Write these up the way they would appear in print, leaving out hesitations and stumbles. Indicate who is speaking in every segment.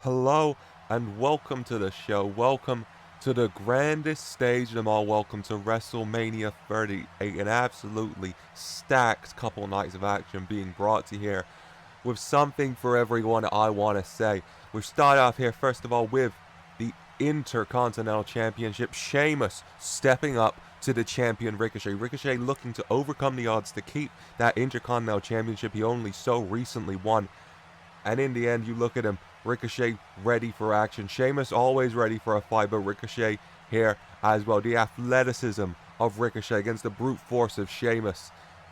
Speaker 1: Hello and welcome to the show. Welcome to the grandest stage of them all. Welcome to WrestleMania 38, an absolutely stacked couple nights of action being brought to you here with something for everyone. I want to say we start off here first of all with the Intercontinental Championship. Sheamus stepping up to the champion Ricochet. Ricochet looking to overcome the odds to keep that Intercontinental Championship he only so recently won. And in the end, you look at him, Ricochet ready for action. Sheamus always ready for a fight, but Ricochet here as well. The athleticism of Ricochet against the brute force of Sheamus.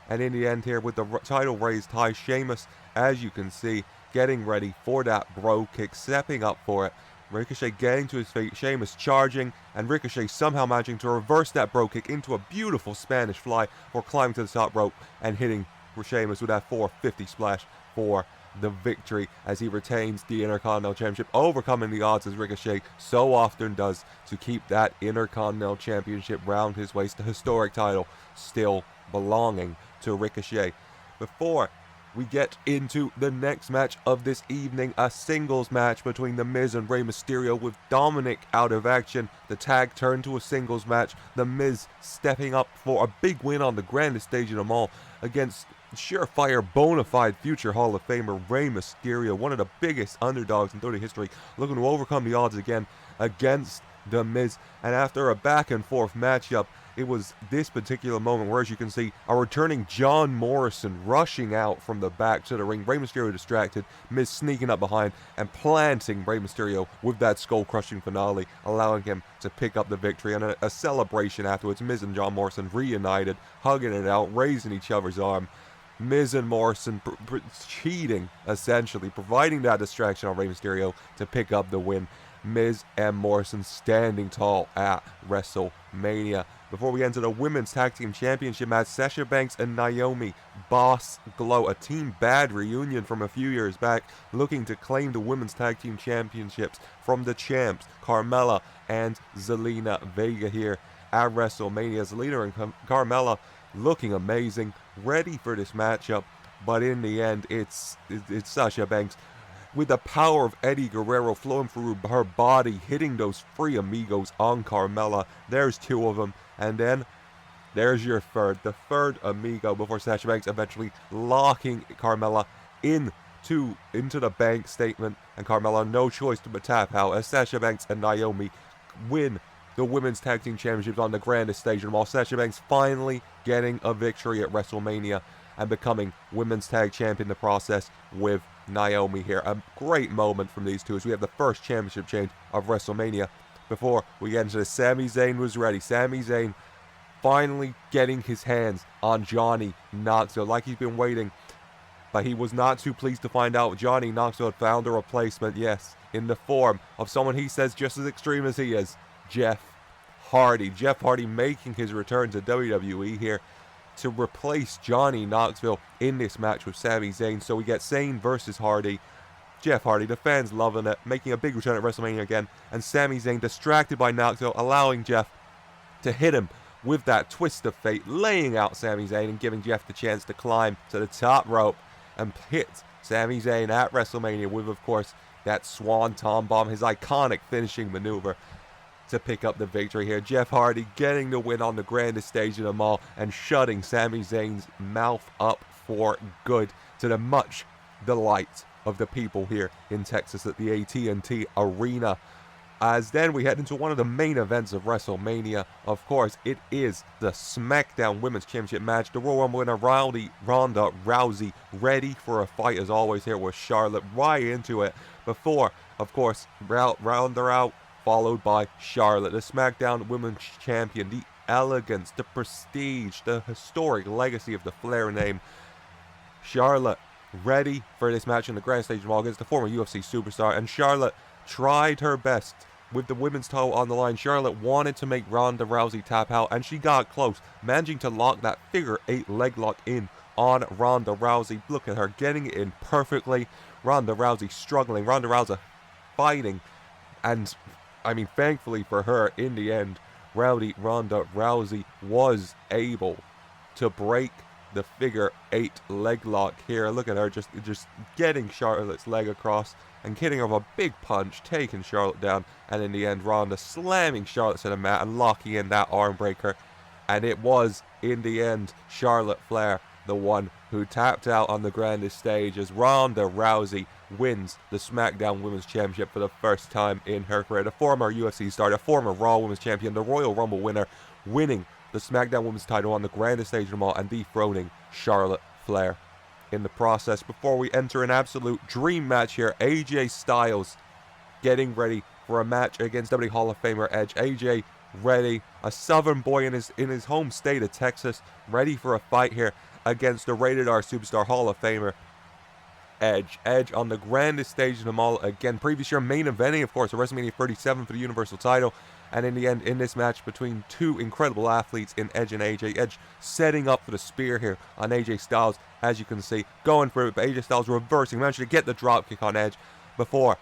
Speaker 1: And in the end here, with the title raised high, Sheamus, as you can see, getting ready for that bro kick, stepping up for it. Ricochet getting to his feet, Sheamus charging, and Ricochet somehow managing to reverse that bro kick into a beautiful Spanish fly for climbing to the top rope and hitting Sheamus with that 450 splash for the victory as he retains the Intercontinental Championship, overcoming the odds as Ricochet so often does to keep that Intercontinental Championship round his waist, the historic title still belonging to Ricochet. Before we get into the next match of this evening, a singles match between The Miz and Rey Mysterio with Dominic out of action. The tag turned to a singles match, The Miz stepping up for a big win on the grandest stage of them all against surefire, bona fide future Hall of Famer Rey Mysterio, one of the biggest underdogs in WWE history, looking to overcome the odds again against The Miz. And after a back and forth matchup, it was this particular moment where, as you can see, a returning John Morrison rushing out from the back to the ring. Rey Mysterio distracted, Miz sneaking up behind and planting Rey Mysterio with that skull-crushing finale, allowing him to pick up the victory. And a celebration afterwards, Miz and John Morrison reunited, hugging it out, raising each other's arm. Miz and Morrison cheating, essentially, providing that distraction on Rey Mysterio to pick up the win. Miz and Morrison standing tall at WrestleMania. Before we enter the Women's Tag Team Championship match, Sasha Banks and Naomi, Boss Glow, a Team Bad reunion from a few years back, looking to claim the Women's Tag Team Championships from the champs, Carmella and Zelina. Vega here at WrestleMania. Zelina and Carmella looking amazing, ready for this matchup, but in the end, it's Sasha Banks with the power of Eddie Guerrero flowing through her body, hitting those three amigos on Carmella. There's two of them, and then there's your third, the third amigo, before Sasha Banks eventually locking Carmella into the bank statement, and Carmella no choice but tap out as Sasha Banks and Naomi win the Women's Tag Team Championships on the grandest stage of them all. Sasha Banks finally getting a victory at WrestleMania and becoming Women's Tag Champion in the process with Naomi here. A great moment from these two as we have the first championship change of WrestleMania. Before we get into this, Sami Zayn was ready. Sami Zayn finally getting his hands on Johnny Knoxville like he's been waiting. But he was not too pleased to find out Johnny Knoxville had found a replacement, yes, in the form of someone he says just as extreme as he is, Jeff Hardy. Jeff Hardy making his return to WWE here to replace Johnny Knoxville in this match with Sami Zayn. So we get Zayn versus Hardy. Jeff Hardy, the fans loving it, making a big return at WrestleMania again. And Sami Zayn distracted by Knoxville, allowing Jeff to hit him with that twist of fate, laying out Sami Zayn and giving Jeff the chance to climb to the top rope and hit Sami Zayn at WrestleMania with, of course, that Swanton Bomb, his iconic finishing maneuver, to pick up the victory here. Jeff Hardy getting the win on the grandest stage of them all and shutting Sami Zayn's mouth up for good, to the much delight of the people here in Texas at the AT&T Arena. As then we head into one of the main events of WrestleMania. Of course, it is the Smackdown Women's Championship match. The Royal Rumble winner Ronda Rousey ready for a fight as always here with Charlotte, right into it. Before, of course, Ronda out, followed by Charlotte, the Smackdown Women's Champion, the elegance, the prestige, the historic legacy of the Flair name. Charlotte ready for this match in the grand stage of all against the former UFC superstar, and Charlotte tried her best with the women's title on the line. Charlotte wanted to make Ronda Rousey tap out, and she got close, managing to lock that figure 8 leg lock in on Ronda Rousey. Look at her getting it in perfectly. Ronda Rousey struggling, Ronda Rousey fighting, and I mean, thankfully for her, in the end, Ronda Rousey was able to break the figure 8 leg lock here. Look at her just getting Charlotte's leg across and hitting her with a big punch, taking Charlotte down, and in the end Ronda slamming Charlotte to the mat and locking in that arm breaker. And it was, in the end, Charlotte Flair, the one who tapped out on the grandest stage as Ronda Rousey wins the Smackdown Women's Championship for the first time in her career. The former UFC star, the former Raw Women's Champion, the Royal Rumble winner, winning the Smackdown Women's title on the grandest stage of them all and dethroning Charlotte Flair in the process. Before we enter an absolute dream match here, AJ Styles getting ready for a match against WWE Hall of Famer Edge. AJ ready, a southern boy in his home state of Texas, ready for a fight here against the Rated R Superstar Hall of Famer Edge. Edge on the grandest stage of them all again. Previous year main eventing, of course, at WrestleMania 37 for the Universal title. And in the end, in this match between two incredible athletes in Edge and AJ, Edge setting up for the spear here on AJ Styles, as you can see, going for it, but AJ Styles reversing, managed to get the dropkick on Edge before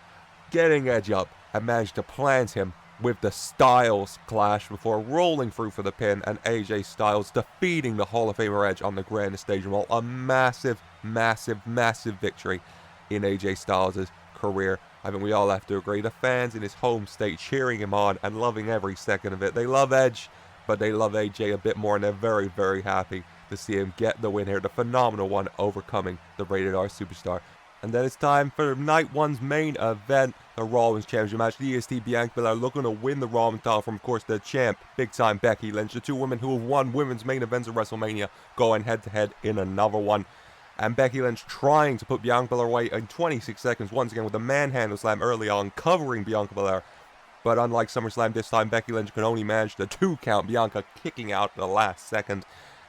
Speaker 1: getting Edge up and managed to plant him with the Styles Clash before rolling through for the pin, and AJ Styles defeating the Hall of Famer Edge on the grandest stage of them all. A massive, massive, massive victory in AJ Styles' career. I mean, we all have to agree. The fans in his home state cheering him on and loving every second of it. They love Edge, but they love AJ a bit more, and they're very, very happy to see him get the win here. The phenomenal one, overcoming the Rated R Superstar. And then it's time for night one's main event, the Raw Women's Championship match. The EST Bianca Belair looking to win the Raw Women's title from, of course, the champ, big-time Becky Lynch. The two women who have won women's main events at WrestleMania going head-to-head in another one. And Becky Lynch trying to put Bianca Belair away in 26 seconds, once again with a manhandle slam early on, covering Bianca Belair. But unlike SummerSlam, this time Becky Lynch can only manage the 2 count, Bianca kicking out at the last second.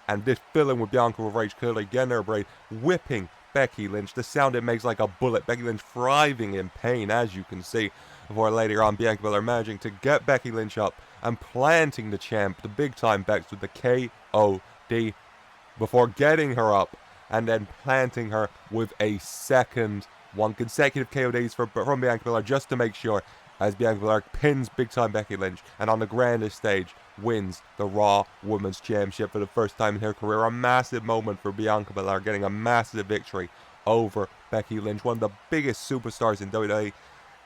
Speaker 1: And this filling with Bianca with rage, clearly getting her braid, whipping Becky Lynch. The sound it makes like a bullet. Becky Lynch thriving in pain, as you can see. Before later on, Bianca Belair managing to get Becky Lynch up and planting the champ, the big-time Bex, with the KOD before getting her up and then planting her with a one consecutive KODs from Bianca Belair just to make sure, as Bianca Belair pins big-time Becky Lynch and on the grandest stage wins the Raw Women's Championship for the first time in her career. A massive moment for Bianca Belair, getting a massive victory over Becky Lynch, one of the biggest superstars in WWE.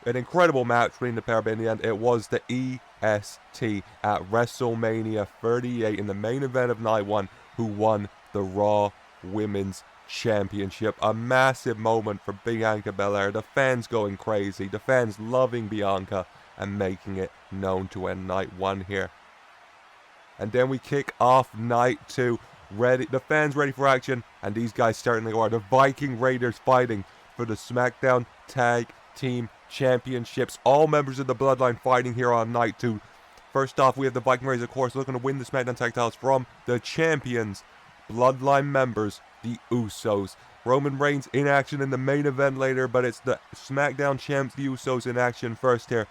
Speaker 1: An incredible match between the pair, but in the end, it was the EST at WrestleMania 38 in the main event of night one who won the Raw Women's Championship. A massive moment for Bianca Belair. The fans going crazy. The fans loving Bianca and making it known to end night one here. And then we kick off night two. The fans ready for action, and these guys certainly are. The Viking Raiders fighting for the SmackDown Tag Team Championships. All members of the Bloodline fighting here on night two. First off, we have the Viking Raiders, of course, looking to win the SmackDown Tag titles from the champions, Bloodline members, the Usos. Roman Reigns in action in the main event later, but it's the SmackDown champs, the Usos, in action first here.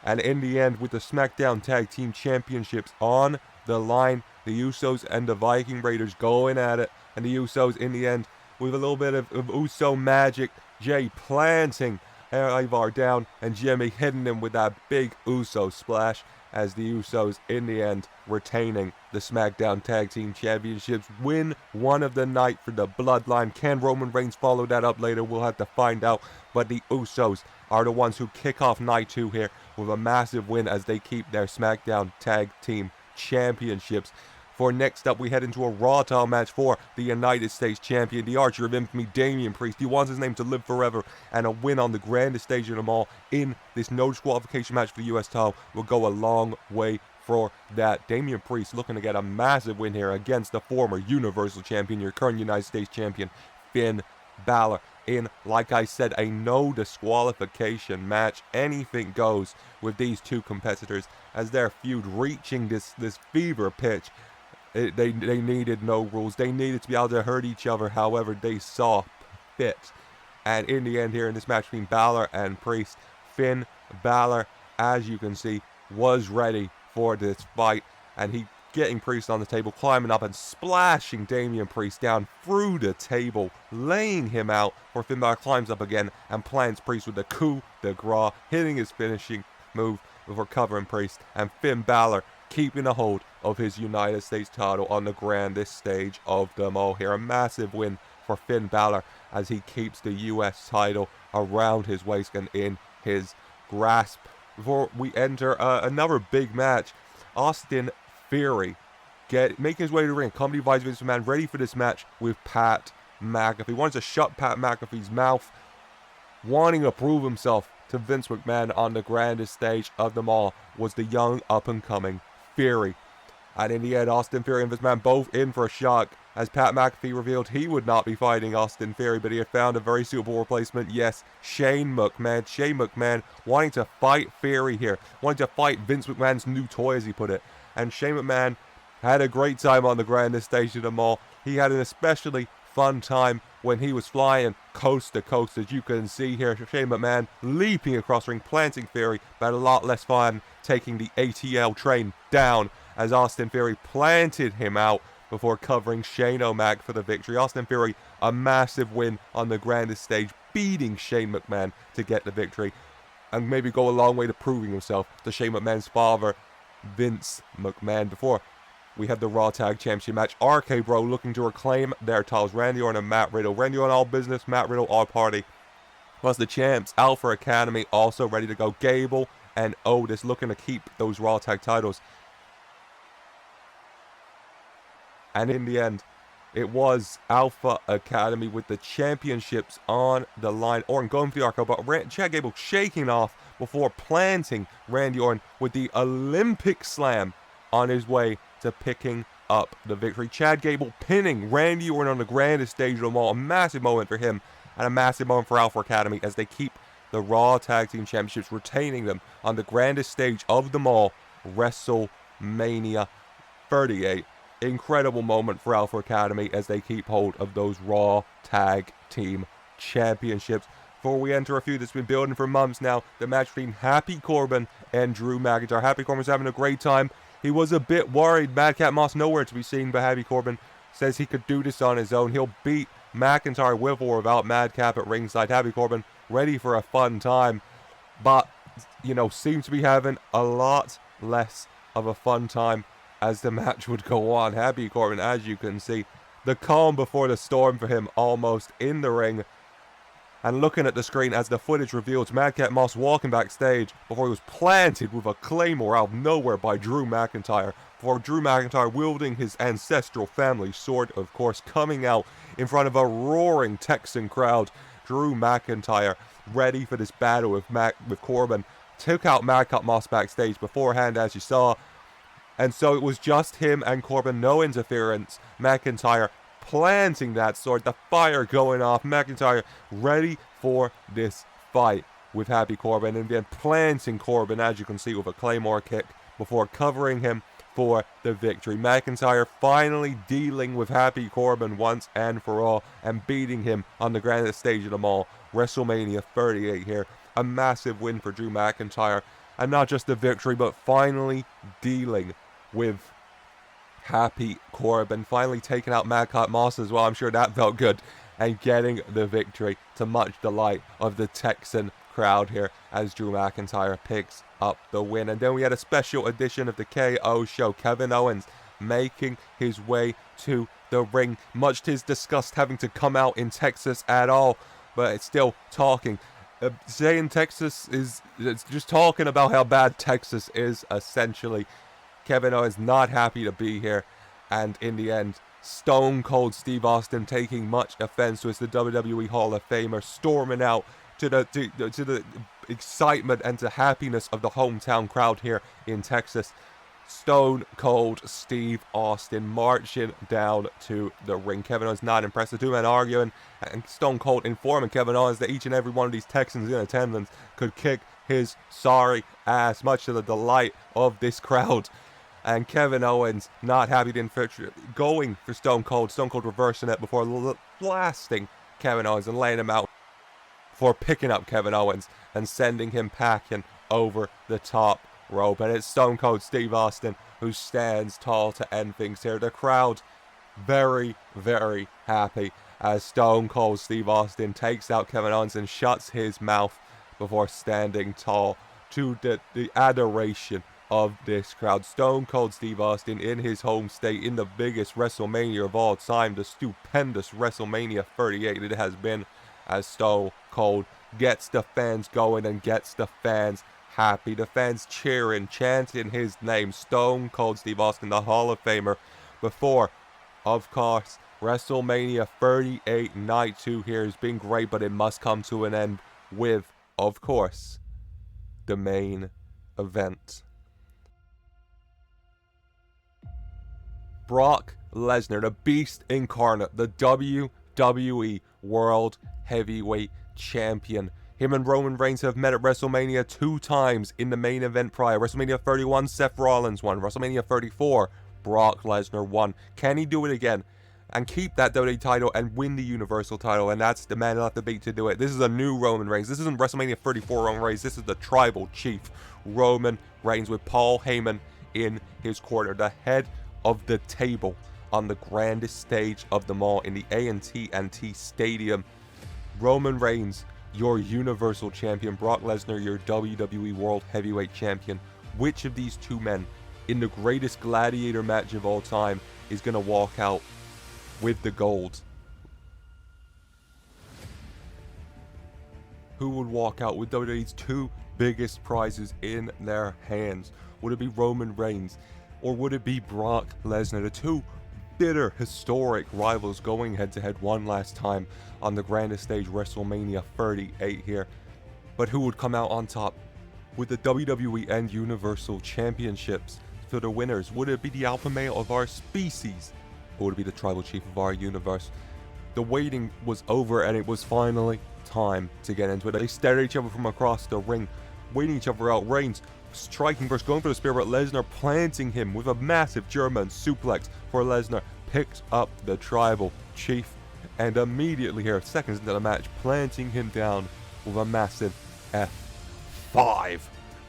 Speaker 1: And in the end, with the SmackDown Tag Team Championships on the line, the Usos and the Viking Raiders going at it. And the Usos, in the end, with a little bit of Uso magic, Jay planting Ivar down and Jimmy hitting him with that big Uso splash, as the Usos, in the end, retaining the SmackDown Tag Team Championships. Win one of the night for the Bloodline. Can Roman Reigns follow that up later? We'll have to find out. But the Usos are the ones who kick off night two here with a massive win as they keep their SmackDown Tag Team Championships. For next up, we head into a Raw title match for the United States Champion, the Archer of Infamy, Damian Priest. He wants his name to live forever, and a win on the grandest stage of them all in this no disqualification match for the U.S. title will go a long way for that. Damian Priest looking to get a massive win here against the former Universal Champion, your current United States Champion, Finn Balor. In, like I said, a no disqualification match. Anything goes with these two competitors as their feud reaching this fever pitch. They needed no rules. They needed to be able to hurt each other however they saw fit. And in the end here in this match between Balor and Priest, Finn Balor, as you can see, was ready for this fight. And he getting Priest on the table, climbing up and splashing Damian Priest down through the table, laying him out, where Finn Balor climbs up again and plants Priest with the coup de grace, hitting his finishing move before covering Priest, and Finn Balor keeping a hold of his United States title on the grandest stage of them all here. A massive win for Finn Balor as he keeps the US title around his waist and in his grasp. Before we enter another big match, Austin Theory making his way to the ring, company vice Vince McMahon, ready for this match with Pat McAfee. Wants to shut Pat McAfee's mouth, wanting to prove himself to Vince McMahon on the grandest stage of them all was the young up-and-coming Theory. And in the end, Austin Theory and Vince McMahon both in for a shock as Pat McAfee revealed he would not be fighting Austin Theory, but he had found a very suitable replacement. Yes, Shane McMahon. Shane McMahon wanting to fight Theory here, wanting to fight Vince McMahon's new toy, as he put it. And Shane McMahon had a great time on the grandest stage of them all. He had an especially fun time when he was flying coast to coast, as you can see here. Shane McMahon leaping across the ring, planting Theory, but a lot less fun taking the ATL train down as Austin Theory planted him out before covering Shane O'Mac for the victory. Austin Theory, a massive win on the grandest stage, beating Shane McMahon to get the victory, and maybe go a long way to proving himself to Shane McMahon's father, Vince McMahon. Before we have the Raw Tag Championship match, RK Bro looking to reclaim their titles. Randy Orton and Matt Riddle. Randy Orton all business, Matt Riddle all party. Plus the champs, Alpha Academy, also ready to go. Gable and Otis looking to keep those Raw Tag titles. And in the end, it was Alpha Academy with the championships on the line. Orton going for the RKO, but Chad Gable shaking off before planting Randy Orton with the Olympic Slam on his way to picking up the victory. Chad Gable pinning Randy Orton on the grandest stage of them all. A massive moment for him and a massive moment for Alpha Academy as they keep the Raw Tag Team Championships, retaining them on the grandest stage of them all, WrestleMania 38. Incredible moment for Alpha Academy as they keep hold of those Raw Tag Team Championships. Before we enter a feud that's been building for months now, the match between Happy Corbin and Drew McIntyre. Happy Corbin's having a great time. He was a bit worried. Madcap Moss nowhere to be seen, but Happy Corbin says he could do this on his own. He'll beat McIntyre with or without Madcap at ringside. Happy Corbin ready for a fun time, but, you know, seems to be having a lot less of a fun time as the match would go on. Happy Corbin, as you can see, the calm before the storm for him almost in the ring. And looking at the screen as the footage reveals Madcap Moss walking backstage before he was planted with a claymore out of nowhere by Drew McIntyre. Before Drew McIntyre wielding his ancestral family sword, of course, coming out in front of a roaring Texan crowd. Drew McIntyre ready for this battle with Corbin. Took out Madcap Moss backstage beforehand, as you saw. And so it was just him and Corbin, no interference. McIntyre planting that sword, the fire going off. McIntyre ready for this fight with Happy Corbin, and then planting Corbin, as you can see, with a Claymore kick before covering him for the victory. McIntyre finally dealing with Happy Corbin once and for all and beating him on the grandest stage of them all, WrestleMania 38 here. A massive win for Drew McIntyre, and not just the victory, but finally dealing with Happy Corbin, finally taking out Madcap Moss as well. I'm sure that felt good, and getting the victory to much delight of the Texan crowd here as Drew McIntyre picks up the win. And then we had a special edition of the KO show. Kevin Owens making his way to the ring, much to his disgust having to come out in Texas at all, but it's still talking. Saying Texas is just talking about how bad Texas is, essentially. Kevin Owens not happy to be here, and in the end, Stone Cold Steve Austin taking much offense to the WWE Hall of Famer, storming out to the excitement and to happiness of the hometown crowd here in Texas. Stone Cold Steve Austin marching down to the ring. Kevin Owens not impressed. The two men arguing, and Stone Cold informing Kevin Owens that each and every one of these Texans in attendance could kick his sorry ass, much to the delight of this crowd. And Kevin Owens not happy to going for Stone Cold. Stone Cold reversing it before blasting Kevin Owens and laying him out for picking up Kevin Owens and sending him packing over the top rope. And it's Stone Cold Steve Austin who stands tall to end things here. The crowd very, very happy as Stone Cold Steve Austin takes out Kevin Owens and shuts his mouth before standing tall to the adoration of this crowd. Stone Cold Steve Austin in his home state in the biggest WrestleMania of all time, the stupendous WrestleMania 38 it has been, as Stone Cold gets the fans going and gets the fans happy. The fans cheering, chanting his name, Stone Cold Steve Austin, the Hall of Famer, before, of course, WrestleMania 38 Night 2 here has been great, but it must come to an end with, of course, the main event. Brock Lesnar, the Beast Incarnate, the WWE World Heavyweight Champion. Him and Roman Reigns have met at WrestleMania 2 times in the main event prior. WrestleMania 31, Seth Rollins won. WrestleMania 34, Brock Lesnar won. Can he do it again and keep that WWE title and win the Universal title? And that's the man he'll have to beat to do it. This is a new Roman Reigns. This isn't WrestleMania 34 Roman Reigns. This is the Tribal Chief Roman Reigns with Paul Heyman in his corner. The head of the table on the grandest stage of them all in the A&T Stadium. Roman Reigns, your Universal Champion. Brock Lesnar, your WWE World Heavyweight Champion. Which of these two men in the greatest gladiator match of all time is going to walk out with the gold? Who would walk out with WWE's two biggest prizes in their hands? Would it be Roman Reigns, or would it be Brock Lesnar? The two bitter, historic rivals going head-to-head one last time on the grandest stage, WrestleMania 38 here. But who would come out on top with the WWE and Universal Championships for the winners? Would it be the alpha male of our species, or would it be the tribal chief of our universe? The waiting was over, and it was finally time to get into it. They stared at each other from across the ring, waiting each other out. Reigns striking first, going for the spear, but Lesnar planting him with a massive German suplex for Lesnar. Picks up the tribal chief, and immediately here, seconds into the match, planting him down with a massive F5.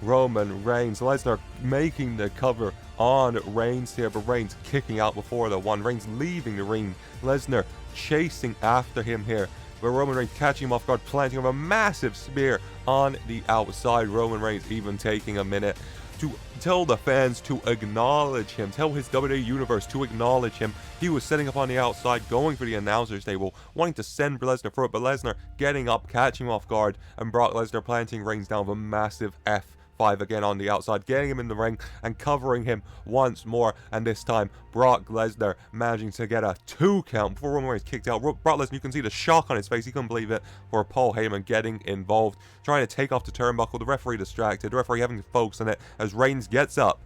Speaker 1: Roman Reigns, Lesnar making the cover on Reigns here, but Reigns kicking out before the one. Reigns leaving the ring. Lesnar chasing after him here, but Roman Reigns catching him off guard, planting him a massive spear on the outside. Roman Reigns even taking a minute to tell the fans to acknowledge him, tell his WWE Universe to acknowledge him. He was setting up on the outside, going for the announcer's table, wanting to send Lesnar for it, but Lesnar getting up, catching him off guard, and Brock Lesnar planting Reigns down with a massive F5 again on the outside, getting him in the ring and covering him once more. And this time, Brock Lesnar managing to get a 2 count before Roman Reigns kicked out. Brock Lesnar, you can see the shock on his face. He couldn't believe it, for Paul Heyman getting involved, trying to take off the turnbuckle. The referee distracted. The referee having to focus on it as Reigns gets up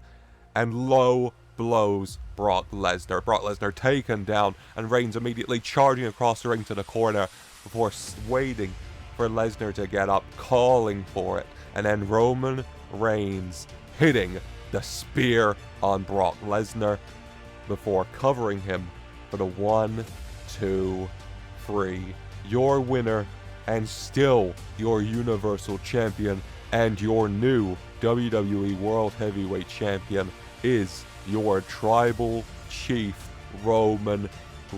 Speaker 1: and low blows Brock Lesnar. Brock Lesnar taken down, and Reigns immediately charging across the ring to the corner before waiting for Lesnar to get up, calling for it. And then Roman Reigns hitting the spear on Brock Lesnar before covering him for the 1, 2, 3. Your winner, and still your Universal Champion, and your new WWE World Heavyweight Champion is your Tribal Chief, Roman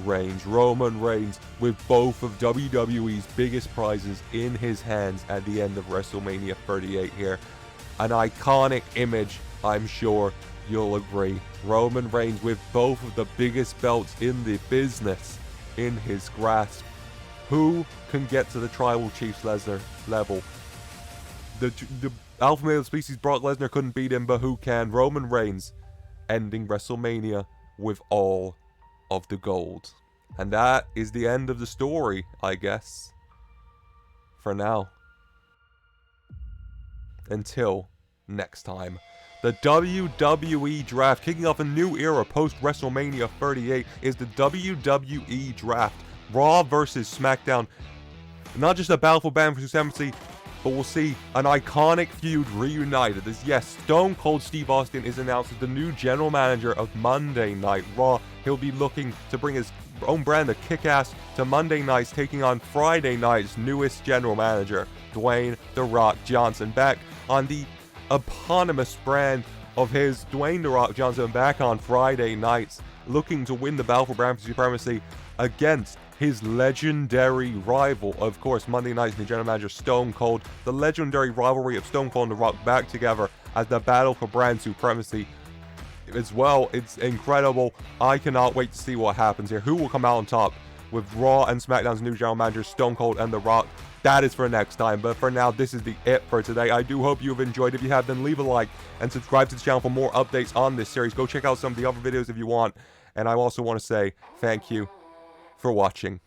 Speaker 1: Reigns. Roman Reigns with both of WWE's biggest prizes in his hands at the end of WrestleMania 38 here. An iconic image, I'm sure you'll agree. Roman Reigns with both of the biggest belts in the business in his grasp. Who can get to the Tribal Chief Lesnar level? The alpha male species Brock Lesnar couldn't beat him, but who can? Roman Reigns ending WrestleMania with all of the gold. And that is the end of the story, I guess. For now. Until next time. The WWE Draft, kicking off a new era post WrestleMania 38, is the WWE Draft. Raw versus SmackDown. Not just a battle for brand supremacy, but we'll see an iconic feud reunited. As yes, Stone Cold Steve Austin is announced as the new general manager of Monday Night Raw. He'll be looking to bring his own brand of kick-ass to Monday nights, taking on Friday night's newest general manager, Dwayne "The Rock" Johnson, back on the eponymous brand of his. Dwayne "The Rock" Johnson back on Friday nights, looking to win the battle for brand supremacy against his legendary rival, of course, Monday night's new general manager, Stone Cold. The legendary rivalry of Stone Cold and The Rock back together as the battle for brand supremacy as well. It's incredible. I cannot wait to see what happens here. Who will come out on top with Raw and SmackDown's new general managers, Stone Cold and The Rock? That is for next time, but for now, this is the it for today. I do hope you've enjoyed. If you have, then leave a like and subscribe to the channel for more updates on this series. Go check out some of the other videos if you want, and I also want to say thank you for watching.